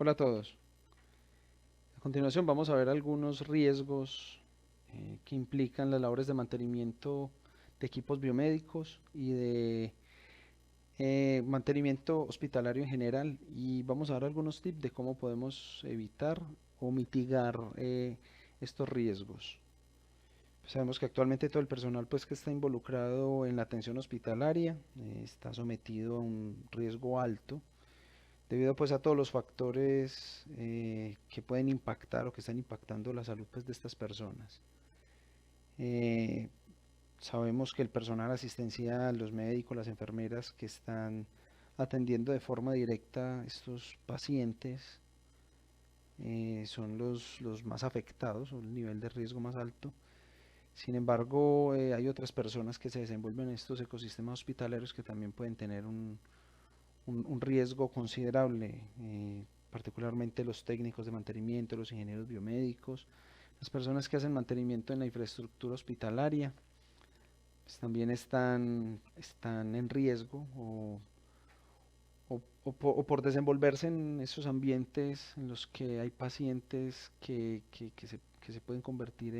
Hola a todos. A continuación vamos a ver algunos riesgos que implican las labores de mantenimiento de equipos biomédicos y de mantenimiento hospitalario en general, y vamos a dar algunos tips de cómo podemos evitar o mitigar estos riesgos. Sabemos que actualmente todo el personal pues que está involucrado en la atención hospitalaria está sometido a un riesgo alto debido pues a todos los factores que pueden impactar o que están impactando la salud pues de estas personas. Eh, Sabemos que el personal asistencial, los médicos, las enfermeras que están atendiendo de forma directa estos pacientes son los más afectados o el nivel de riesgo más alto. Sin embargo, hay otras personas que se desenvuelven en estos ecosistemas hospitalarios que también pueden tener un riesgo considerable, particularmente los técnicos de mantenimiento, los ingenieros biomédicos, las personas que hacen mantenimiento en la infraestructura hospitalaria, pues también están en riesgo o por desenvolverse en esos ambientes en los que hay pacientes que se pueden convertir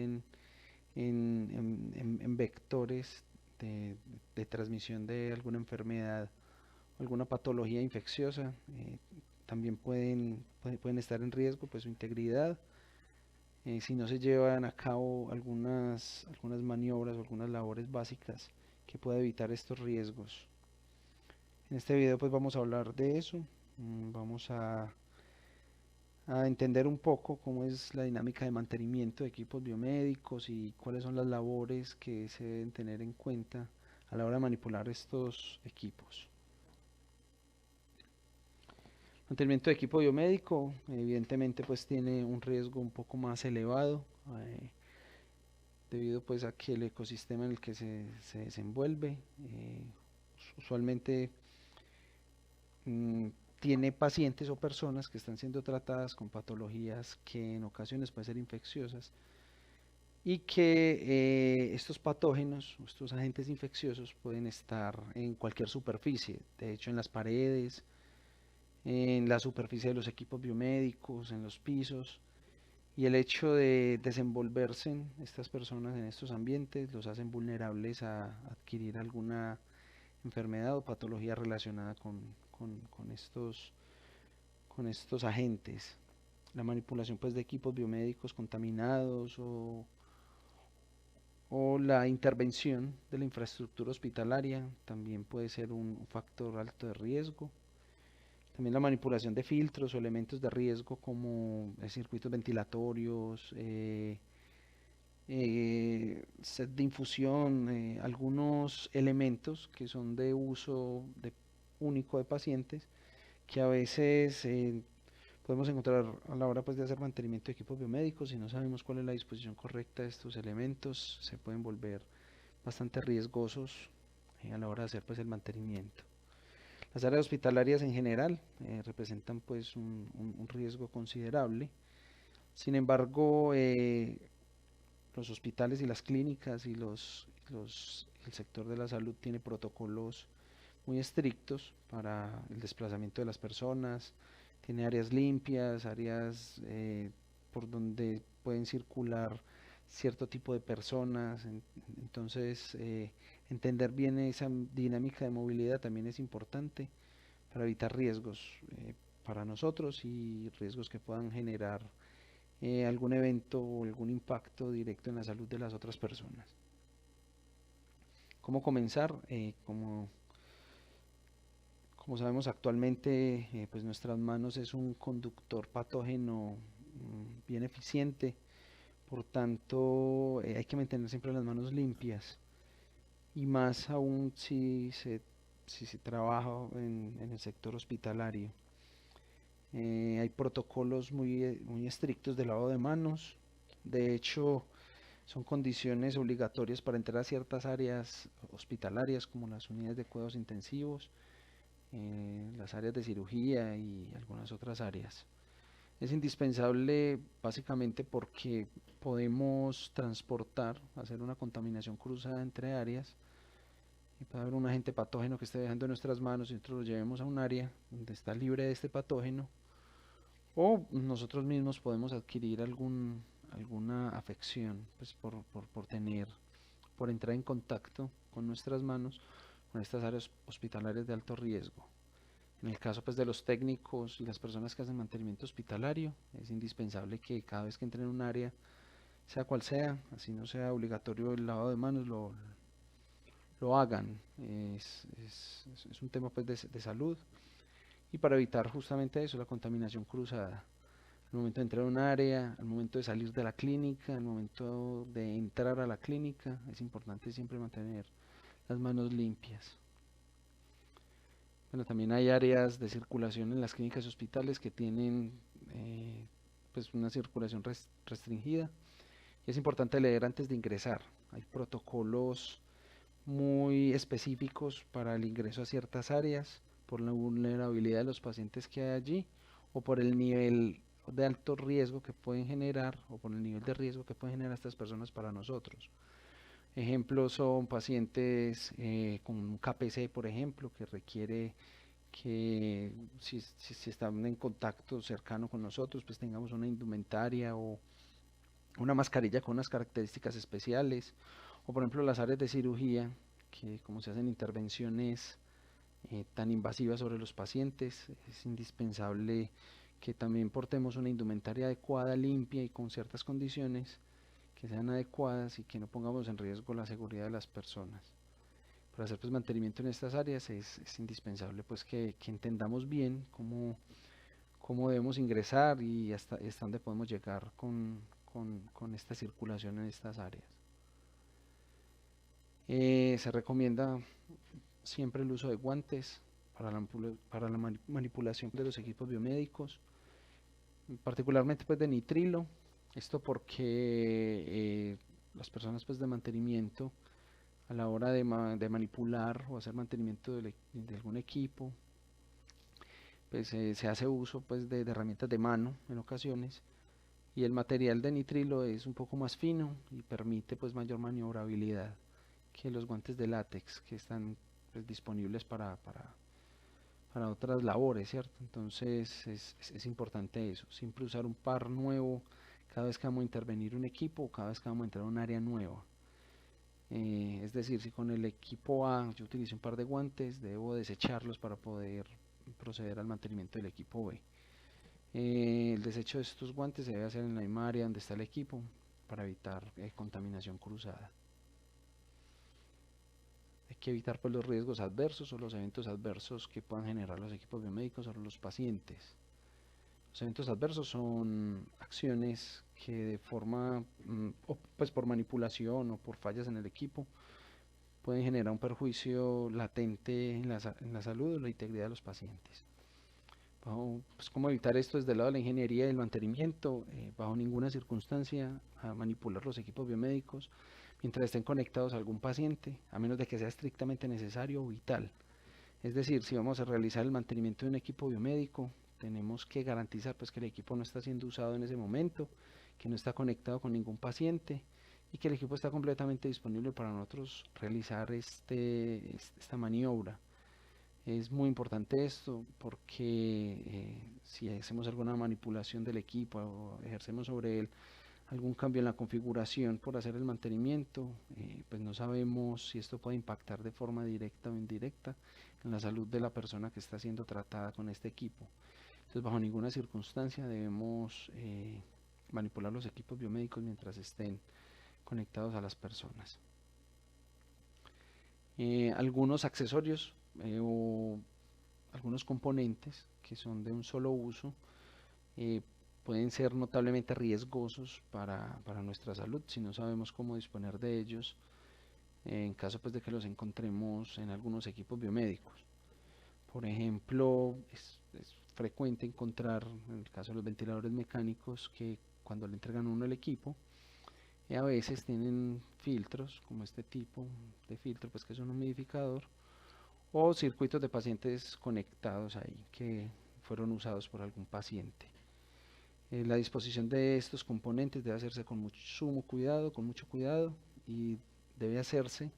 en vectores de, de transmisión de alguna enfermedad, alguna patología infecciosa. También pueden estar en riesgo pues su integridad si no se llevan a cabo algunas maniobras o algunas labores básicas que pueda evitar estos riesgos. En este video pues vamos a hablar de eso. Vamos a entender un poco cómo es la dinámica de mantenimiento de equipos biomédicos y cuáles son las labores que se deben tener en cuenta a la hora de manipular estos equipos. Mantenimiento de equipo biomédico, evidentemente pues tiene un riesgo un poco más elevado, debido pues a que el ecosistema en el que se desenvuelve usualmente mm, tiene pacientes o personas que están siendo tratadas con patologías que en ocasiones pueden ser infecciosas y que estos patógenos, estos agentes infecciosos pueden estar en cualquier superficie, de hecho en las paredes, en la superficie de los equipos biomédicos, en los pisos, y el hecho de desenvolverse estas personas en estos ambientes los hacen vulnerables a adquirir alguna enfermedad o patología relacionada con estos agentes. La manipulación pues de equipos biomédicos contaminados o la intervención de la infraestructura hospitalaria también puede ser un factor alto de riesgo. También la manipulación de filtros o elementos de riesgo como circuitos ventilatorios, set de infusión, algunos elementos que son de uso único de pacientes que a veces podemos encontrar a la hora pues, de hacer mantenimiento de equipos biomédicos. Si no sabemos cuál es la disposición correcta de estos elementos, se pueden volver bastante riesgosos a la hora de hacer pues, el mantenimiento. Las áreas hospitalarias en general representan pues un riesgo considerable. Sin embargo, los hospitales y las clínicas y el sector de la salud tiene protocolos muy estrictos para el desplazamiento de las personas, tiene áreas limpias, áreas por donde pueden circular cierto tipo de personas. Entonces, entender bien esa dinámica de movilidad también es importante para evitar riesgos para nosotros y riesgos que puedan generar algún evento o algún impacto directo en la salud de las otras personas. ¿Cómo comenzar? Como sabemos actualmente, pues nuestras manos es un conductor patógeno bien eficiente, por tanto hay que mantener siempre las manos limpias y más aún si se trabaja en el sector hospitalario. Hay protocolos muy estrictos de lavado de manos. De hecho, son condiciones obligatorias para entrar a ciertas áreas hospitalarias como las unidades de cuidados intensivos, las áreas de cirugía y algunas otras áreas. Es indispensable básicamente porque podemos transportar, hacer una contaminación cruzada entre áreas y puede haber un agente patógeno que esté dejando en nuestras manos y nosotros lo llevemos a un área donde está libre de este patógeno, o nosotros mismos podemos adquirir alguna afección pues por tener, por entrar en contacto con nuestras manos con estas áreas hospitalarias de alto riesgo. En el caso pues de los técnicos y las personas que hacen mantenimiento hospitalario, es indispensable que cada vez que entren en un área, sea cual sea, así no sea obligatorio el lavado de manos, lo hagan. Es un tema pues de salud y para evitar justamente eso, la contaminación cruzada. Al momento de entrar a un área, al momento de salir de la clínica, al momento de entrar a la clínica, es importante siempre mantener las manos limpias. Bueno, también hay áreas de circulación en las clínicas y hospitales que tienen pues una circulación restringida. Y es importante leer antes de ingresar. Hay protocolos muy específicos para el ingreso a ciertas áreas por la vulnerabilidad de los pacientes que hay allí o por el nivel de alto riesgo que pueden generar o por el nivel de riesgo que pueden generar estas personas para nosotros. Ejemplos son pacientes con un KPC, por ejemplo, que requiere que si están en contacto cercano con nosotros, pues tengamos una indumentaria o una mascarilla con unas características especiales, o por ejemplo las áreas de cirugía, que como se hacen intervenciones tan invasivas sobre los pacientes, es indispensable que también portemos una indumentaria adecuada, limpia y con ciertas condiciones que sean adecuadas y que no pongamos en riesgo la seguridad de las personas. Para hacer pues mantenimiento en estas áreas es indispensable pues que entendamos bien cómo debemos ingresar y hasta dónde podemos llegar con esta circulación en estas áreas. Se recomienda siempre el uso de guantes para la manipulación de los equipos biomédicos, particularmente pues de nitrilo. Esto porque las personas pues de mantenimiento a la hora de manipular o hacer mantenimiento de algún equipo, pues se hace uso pues de herramientas de mano en ocasiones y el material de nitrilo es un poco más fino y permite pues mayor maniobrabilidad que los guantes de látex que están pues, disponibles para otras labores, ¿cierto? Entonces es importante eso, siempre usar un par nuevo cada vez que vamos a intervenir un equipo o cada vez que vamos a entrar a un área nueva. Es decir, si con el equipo A yo utilizo un par de guantes, debo desecharlos para poder proceder al mantenimiento del equipo B. El desecho de estos guantes se debe hacer en la misma área donde está el equipo para evitar contaminación cruzada. Hay que evitar pues, los riesgos adversos o los eventos adversos que puedan generar los equipos biomédicos o los pacientes. Los eventos adversos son acciones que de forma, pues por manipulación o por fallas en el equipo, pueden generar un perjuicio latente en la salud o la integridad de los pacientes. Pues, ¿cómo evitar esto desde el lado de la ingeniería y el mantenimiento? Bajo ninguna circunstancia a manipular los equipos biomédicos mientras estén conectados a algún paciente, a menos de que sea estrictamente necesario o vital. Es decir, si vamos a realizar el mantenimiento de un equipo biomédico, tenemos que garantizar pues, que el equipo no está siendo usado en ese momento, que no está conectado con ningún paciente y que el equipo está completamente disponible para nosotros realizar esta maniobra. Es muy importante esto porque si hacemos alguna manipulación del equipo o ejercemos sobre él algún cambio en la configuración por hacer el mantenimiento, pues no sabemos si esto puede impactar de forma directa o indirecta en la salud de la persona que está siendo tratada con este equipo. Entonces, bajo ninguna circunstancia debemos manipular los equipos biomédicos mientras estén conectados a las personas. Algunos accesorios o algunos componentes que son de un solo uso pueden ser notablemente riesgosos para nuestra salud si no sabemos cómo disponer de ellos en caso pues de que los encontremos en algunos equipos biomédicos. Por ejemplo, es frecuente encontrar en el caso de los ventiladores mecánicos que cuando le entregan uno el equipo a veces tienen filtros como este tipo de filtro pues que es un humidificador o circuitos de pacientes conectados ahí que fueron usados por algún paciente. La disposición de estos componentes debe hacerse con con mucho cuidado y debe hacerse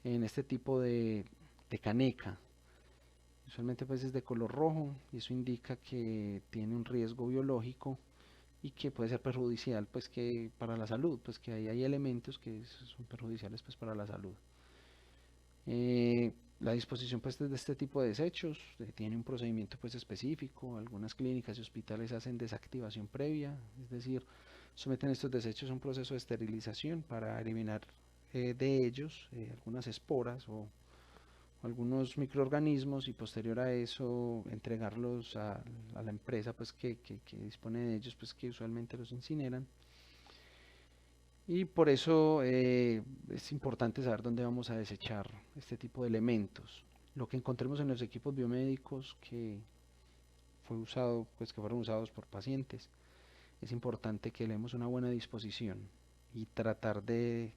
en este tipo de caneca. Usualmente pues es de color rojo y eso indica que tiene un riesgo biológico y que puede ser perjudicial pues que para la salud, pues que ahí hay elementos que son perjudiciales pues para la salud. La disposición pues de este tipo de desechos tiene un procedimiento pues específico. Algunas clínicas y hospitales hacen desactivación previa, es decir, someten estos desechos a un proceso de esterilización para eliminar de ellos algunas esporas o algunos microorganismos y posterior a eso entregarlos a la empresa pues que dispone de ellos, pues que usualmente los incineran. Y por eso es importante saber dónde vamos a desechar este tipo de elementos. Lo que encontremos en los equipos biomédicos que fue usado, pues que fueron usados por pacientes, es importante que le demos una buena disposición y tratar de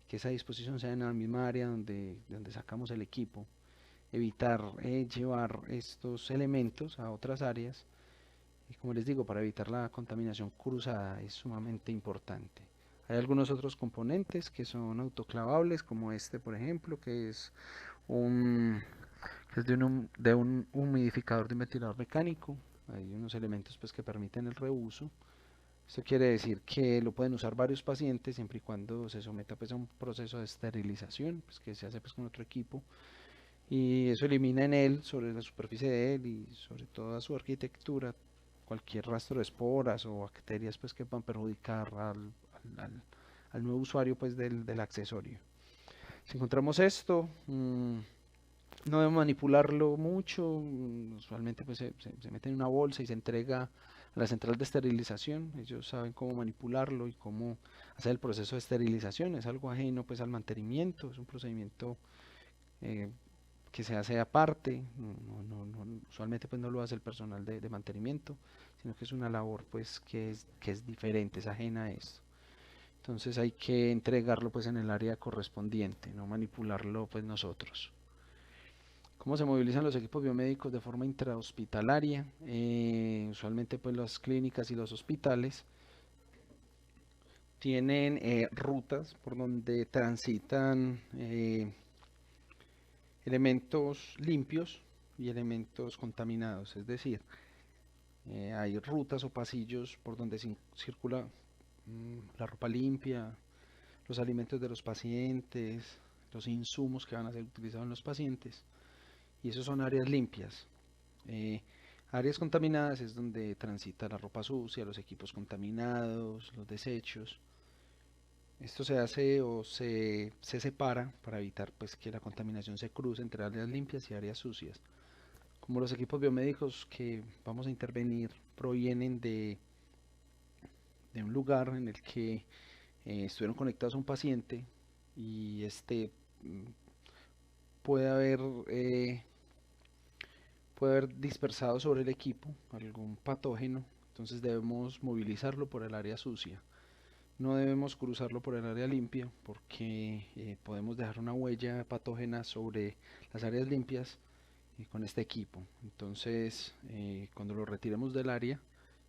que esa disposición sea en la misma área donde sacamos el equipo. Evitar llevar estos elementos a otras áreas y como les digo, para evitar la contaminación cruzada es sumamente importante. Hay algunos otros componentes que son autoclavables, como este por ejemplo, un, que es de un humidificador de un ventilador mecánico. Hay unos elementos pues que permiten el reuso. Esto quiere decir que lo pueden usar varios pacientes siempre y cuando se someta pues a un proceso de esterilización, pues que se hace pues con otro equipo y eso elimina en él, sobre la superficie de él y sobre toda su arquitectura, cualquier rastro de esporas o bacterias pues que puedan perjudicar al nuevo usuario pues del accesorio. Si encontramos esto, no debemos manipularlo mucho, usualmente pues se mete en una bolsa y se entrega a la central de esterilización. Ellos saben cómo manipularlo y cómo hacer el proceso de esterilización. Es algo ajeno pues al mantenimiento, es un procedimiento eh, que se hace aparte. Usualmente pues no lo hace el personal de mantenimiento, sino que es una labor pues que es diferente, es ajena a esto. Entonces hay que entregarlo pues en el área correspondiente, no manipularlo pues nosotros. ¿Cómo se movilizan los equipos biomédicos de forma intrahospitalaria? Usualmente pues las clínicas y los hospitales tienen rutas por donde transitan elementos limpios y elementos contaminados, es decir, hay rutas o pasillos por donde circula la ropa limpia, los alimentos de los pacientes, los insumos que van a ser utilizados en los pacientes, y esos son áreas limpias. Eh, Áreas contaminadas es donde transita la ropa sucia, los equipos contaminados, los desechos. Esto se hace o se separa para evitar pues que la contaminación se cruce entre áreas limpias y áreas sucias. Como los equipos biomédicos que vamos a intervenir provienen de un lugar en el que estuvieron conectados a un paciente y este mm, puede haber, eh, puede haber dispersado sobre el equipo algún patógeno, entonces debemos movilizarlo por el área sucia. No debemos cruzarlo por el área limpia porque podemos dejar una huella patógena sobre las áreas limpias con este equipo. Entonces, cuando lo retiremos del área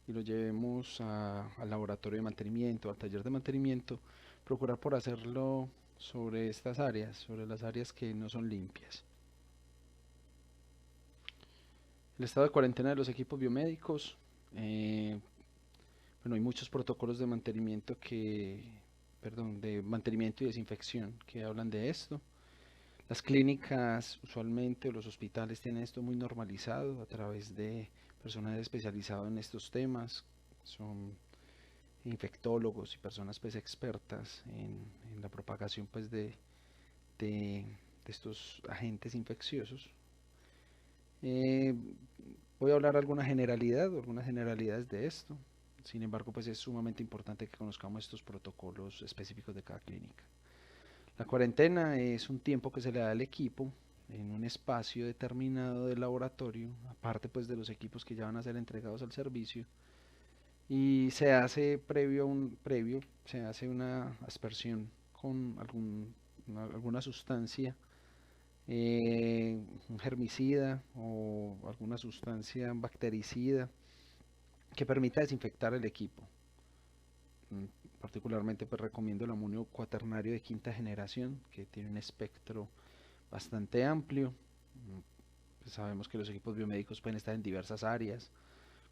y lo llevemos al laboratorio de mantenimiento, al taller de mantenimiento, procurar por hacerlo sobre estas áreas, sobre las áreas que no son limpias. El estado de cuarentena de los equipos biomédicos. Bueno, hay muchos protocolos de mantenimiento de mantenimiento y desinfección que hablan de esto. Las clínicas usualmente o los hospitales tienen esto muy normalizado a través de personal especializado en estos temas. Son infectólogos y personas pues expertas en la propagación pues de estos agentes infecciosos. Eh, Voy a hablar algunas generalidades de esto. Sin embargo, pues es sumamente importante que conozcamos estos protocolos específicos de cada clínica. La cuarentena es un tiempo que se le da al equipo en un espacio determinado del laboratorio, aparte pues de los equipos que ya van a ser entregados al servicio, y se hace se hace una aspersión con alguna sustancia, un germicida o alguna sustancia bactericida que permita desinfectar el equipo. Particularmente pues recomiendo el amonio cuaternario de quinta generación, que tiene un espectro bastante amplio, Pues sabemos que los equipos biomédicos pueden estar en diversas áreas,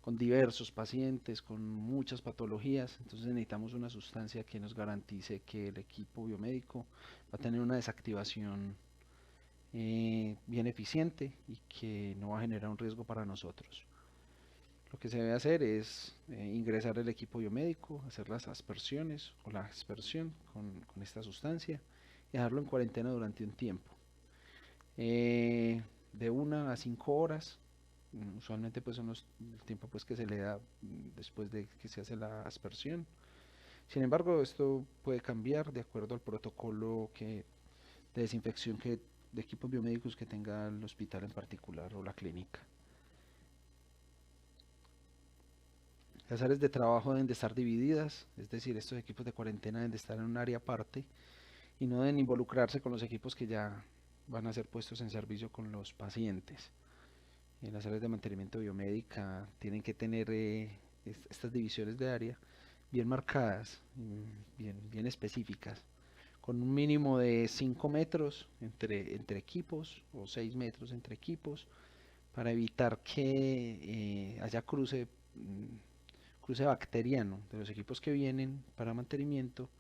con diversos pacientes, con muchas patologías, entonces necesitamos una sustancia que nos garantice que el equipo biomédico va a tener una desactivación bien eficiente y que no va a generar un riesgo para nosotros. Lo que se debe hacer es ingresar el equipo biomédico, hacer las aspersiones o la aspersión con esta sustancia y dejarlo en cuarentena durante un tiempo, de 1 a 5 horas. Usualmente pues son el tiempo pues que se le da después de que se hace la aspersión. Sin embargo, esto puede cambiar de acuerdo al protocolo de desinfección de equipos biomédicos que tenga el hospital en particular o la clínica. Las áreas de trabajo deben de estar divididas, es decir, estos equipos de cuarentena deben de estar en un área aparte y no deben involucrarse con los equipos que ya van a ser puestos en servicio con los pacientes. En las áreas de mantenimiento biomédica tienen que tener estas divisiones de área bien marcadas, bien específicas, con un mínimo de 5 metros entre equipos o 6 metros entre equipos para evitar que haya cruce bacteriano de los equipos que vienen para mantenimiento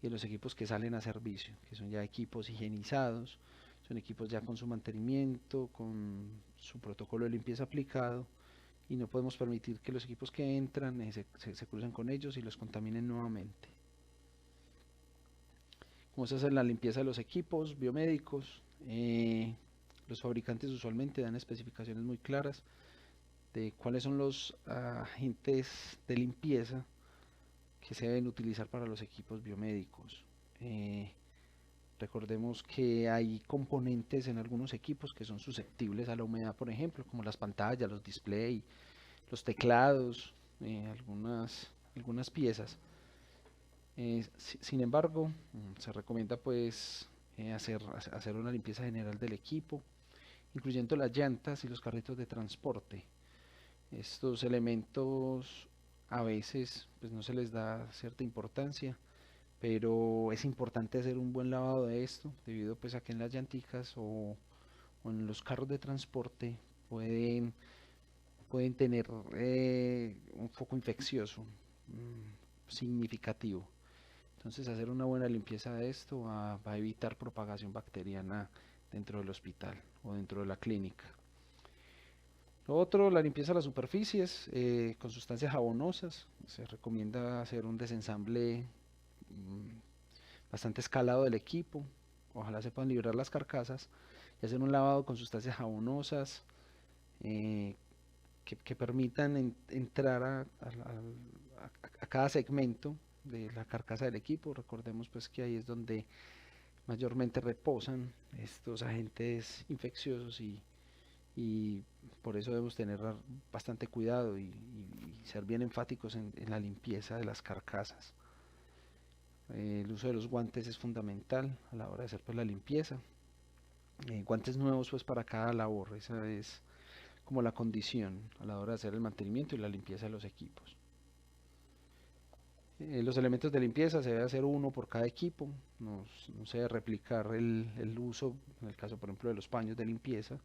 y de los equipos que salen a servicio, que son ya equipos higienizados, son equipos ya con su mantenimiento, con su protocolo de limpieza aplicado, y no podemos permitir que los equipos que entran se crucen con ellos y los contaminen nuevamente. ¿Cómo se hace la limpieza de los equipos biomédicos? Los fabricantes usualmente dan especificaciones muy claras de cuáles son los agentes de limpieza que se deben utilizar para los equipos biomédicos. Recordemos que hay componentes en algunos equipos que son susceptibles a la humedad, por ejemplo, como las pantallas, los displays, los teclados, algunas piezas. Sin embargo, se recomienda pues hacer una limpieza general del equipo, incluyendo las llantas y los carritos de transporte. Estos elementos a veces pues no se les da cierta importancia, pero es importante hacer un buen lavado de esto, debido pues a que en las llanticas o en los carros de transporte pueden tener un foco infeccioso significativo. Entonces hacer una buena limpieza de esto va a evitar propagación bacteriana dentro del hospital o dentro de la clínica. Lo otro, la limpieza de las superficies con sustancias jabonosas. Se recomienda hacer un desensamble bastante escalado del equipo. Ojalá se puedan liberar las carcasas y hacer un lavado con sustancias jabonosas eh, que permitan entrar a cada segmento de la carcasa del equipo. Recordemos pues que ahí es donde mayormente reposan estos agentes infecciosos y por eso debemos tener bastante cuidado y ser bien enfáticos en la limpieza de las carcasas. El uso de los guantes es fundamental a la hora de hacer pues la limpieza. Guantes nuevos pues para cada labor, esa es como la condición a la hora de hacer el mantenimiento y la limpieza de los equipos. Los elementos de limpieza se debe hacer uno por cada equipo, no se debe replicar el uso, en el caso por ejemplo de los paños de limpieza,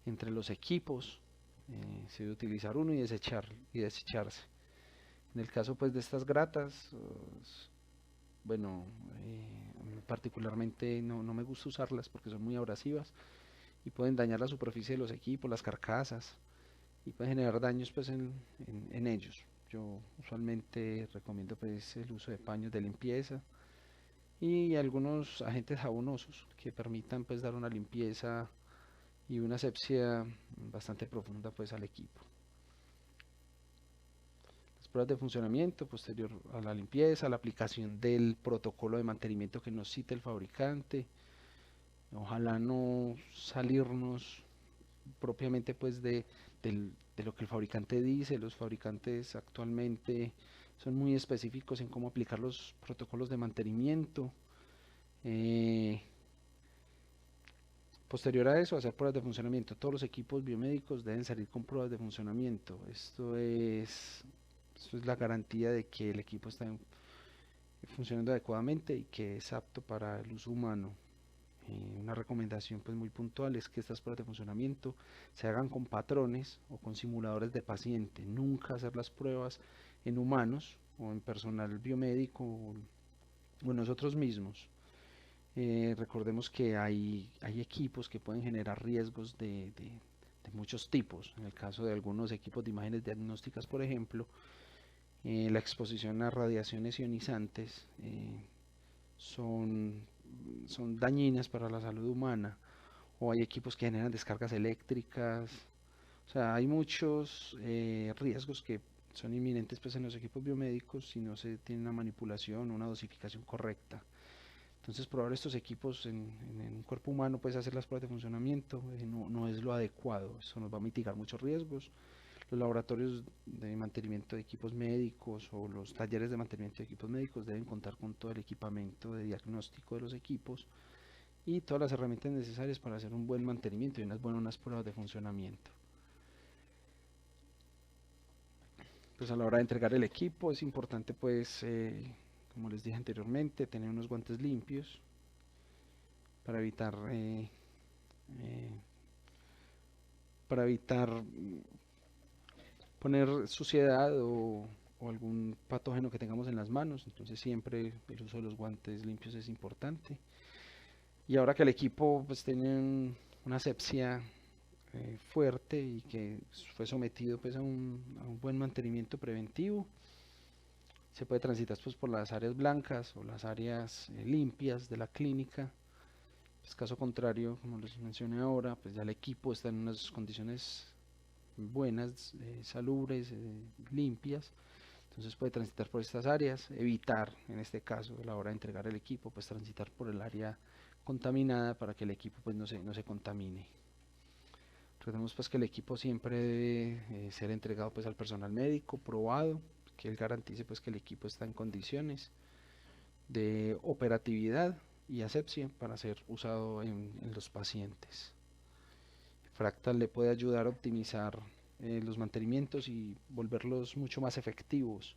entre los equipos. Se debe utilizar uno y desecharse. En el caso pues de estas gratas, bueno, particularmente no me gusta usarlas porque son muy abrasivas y pueden dañar la superficie de los equipos, las carcasas, y pueden generar daños pues en ellos. Yo usualmente recomiendo pues el uso de paños de limpieza y algunos agentes jabonosos que permitan pues dar una limpieza y una asepsia bastante profunda pues al equipo. Las pruebas de funcionamiento posterior a la limpieza, la aplicación del protocolo de mantenimiento que nos cita el fabricante. Ojalá no salirnos propiamente pues de lo que el fabricante dice. Los fabricantes actualmente son muy específicos en cómo aplicar los protocolos de mantenimiento. Posterior a eso, hacer pruebas de funcionamiento. Todos los equipos biomédicos deben salir con pruebas de funcionamiento. Esto es la garantía de que el equipo está funcionando adecuadamente y que es apto para el uso humano. Una recomendación pues muy puntual es que estas pruebas de funcionamiento se hagan con patrones o con simuladores de paciente, nunca hacer las pruebas en humanos o en personal biomédico o en nosotros mismos. Recordemos que hay equipos que pueden generar riesgos de muchos tipos. En el caso de algunos equipos de imágenes diagnósticas, por ejemplo, la exposición a radiaciones ionizantes son, son dañinas para la salud humana, o hay equipos que generan descargas eléctricas. O sea, hay muchos riesgos que son inminentes pues, en los equipos biomédicos si no se tiene una manipulación o una dosificación correcta. Entonces, probar estos equipos en un cuerpo humano, pues hacer las pruebas de funcionamiento, no es lo adecuado. Eso nos va a mitigar muchos riesgos. Los laboratorios de mantenimiento de equipos médicos o los talleres de mantenimiento de equipos médicos deben contar con todo el equipamiento de diagnóstico de los equipos y todas las herramientas necesarias para hacer un buen mantenimiento y unas pruebas de funcionamiento. Pues a la hora de entregar el equipo es importante pues como les dije anteriormente, tener unos guantes limpios para evitar poner suciedad o algún patógeno que tengamos en las manos. Entonces siempre el uso de los guantes limpios es importante. Y ahora que el equipo pues tiene una asepsia fuerte y que fue sometido pues a un buen mantenimiento preventivo, se puede transitar pues por las áreas blancas o las áreas limpias de la clínica. Pues caso contrario, como les mencioné ahora, pues ya el equipo está en unas condiciones buenas, salubres, limpias. Entonces puede transitar por estas áreas, evitar en este caso a la hora de entregar el equipo, pues transitar por el área contaminada para que el equipo pues no se contamine. Recordemos pues que el equipo siempre debe ser entregado pues al personal médico probado, que él garantice pues que el equipo está en condiciones de operatividad y asepsia para ser usado en los pacientes. Fractal le puede ayudar a optimizar los mantenimientos y volverlos mucho más efectivos.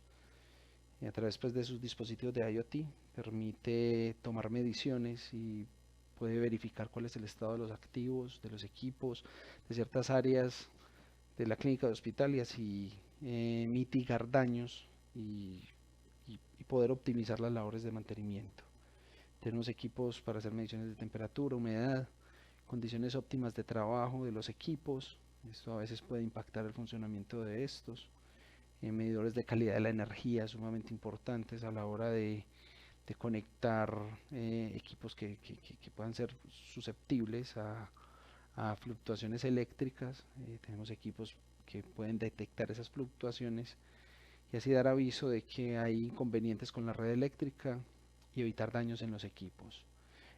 Y a través pues, de sus dispositivos de IoT permite tomar mediciones y puede verificar cuál es el estado de los activos, de los equipos, de ciertas áreas de la clínica de hospital y así mitigar daños y poder optimizar las labores de mantenimiento. Tenemos equipos para hacer mediciones de temperatura, humedad, condiciones óptimas de trabajo de los equipos. Esto a veces puede impactar el funcionamiento de estos. Medidores de calidad de la energía sumamente importantes a la hora de conectar equipos que puedan ser susceptibles a fluctuaciones eléctricas. Tenemos equipos que pueden detectar esas fluctuaciones y así dar aviso de que hay inconvenientes con la red eléctrica y evitar daños en los equipos.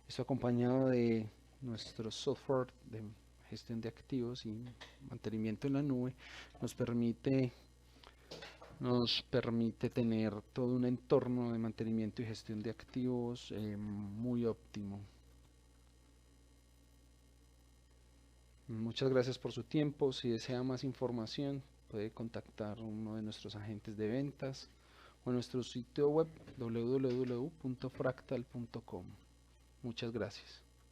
Esto acompañado de nuestro software de gestión de activos y mantenimiento en la nube nos permite tener todo un entorno de mantenimiento y gestión de activos muy óptimo. Muchas gracias por su tiempo. Si desea más información, puede contactar a uno de nuestros agentes de ventas o en nuestro sitio web www.fractal.com. Muchas gracias.